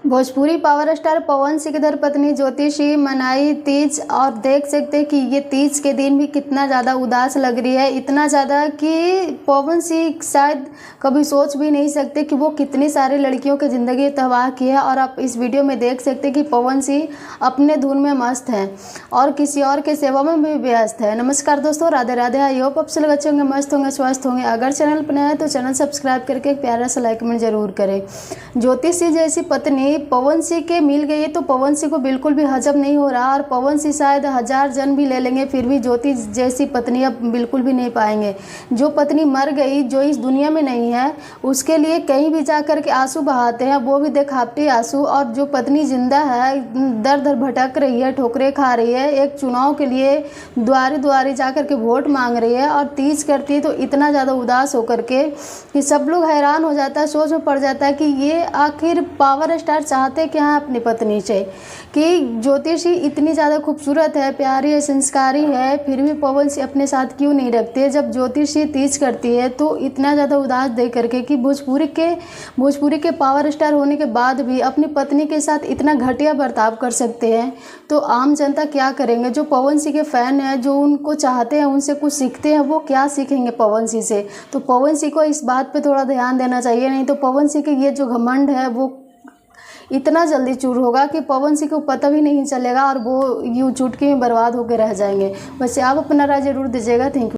Bhojpuri power star Pawan Singh की धर्मपत्नी ज्योति सिंह मनाई तीज। और देख सकते हैं कि ये तीज के दिन भी कितना ज़्यादा उदास लग रही है, इतना ज़्यादा कि पवन सिंह शायद कभी सोच भी नहीं सकते कि वो कितनी सारी लड़कियों की ज़िंदगी तबाह की है। और आप इस वीडियो में देख सकते हैं कि पवन सिंह अपने धुन में मस्त हैं और किसी और के सेवा में भी व्यस्त है। नमस्कार दोस्तों, राधे राधे। आई होप आप सब लोग अच्छे होंगे, मस्त होंगे, स्वस्थ होंगे। अगर चैनल पर नया है तो चैनल सब्सक्राइब करके एक प्यारा सा लाइक कमेंट जरूर करें। ज्योति सिंह जैसी पत्नी पवन सिंह के मिल गई तो पवन सिंह को बिल्कुल भी हजम नहीं हो रहा। और पवन सिंह शायद 1000 जन्म भी ले लेंगे फिर भी ज्योति जैसी पत्नी अब बिल्कुल भी नहीं पाएंगे। जो पत्नी मर गई, जो इस दुनिया में नहीं है, उसके लिए कहीं भी जा कर के आंसू बहाते हैं, वो भी देखावटी आंसू। और जो पत्नी जिंदा है, दर दर भटक रही है, ठोकरें खा रही है, एक चुनाव के लिए द्वारे द्वारे जा कर के वोट मांग रही है और तीज करती है तो इतना ज़्यादा उदास होकर के कि सब लोग हैरान हो जाता है, सोच में पड़ जाता है कि ये आखिर पावर स्टार चाहते क्या है अपनी पत्नी से, कि ज्योति सिंह इतनी ज़्यादा खूबसूरत है, प्यारी है, संस्कारी है, फिर भी पवन सिंह अपने साथ क्यों नहीं रखते। जब ज्योति सिंह तीज करती है तो इतना ज़्यादा उदास देख करके कि भोजपुरी के पावर स्टार होने के बाद भी अपनी पत्नी के साथ इतना घटिया बर्ताव कर सकते हैं, तो आम जनता क्या करेंगे। जो पवन सिंह के फ़ैन हैं, जो उनको चाहते हैं, उनसे कुछ सीखते हैं, वो क्या सीखेंगे पवन सिंह से। तो पवन सिंह को इस बात पे थोड़ा ध्यान देना चाहिए, नहीं तो पवन सिंह के ये जो घमंड है वो इतना जल्दी चूर होगा कि पवन सिंह को पता भी नहीं चलेगा और वो यूं चुटकी में बर्बाद होकर रह जाएंगे। वैसे आप अपना राय जरूर दीजिएगा। Thank you.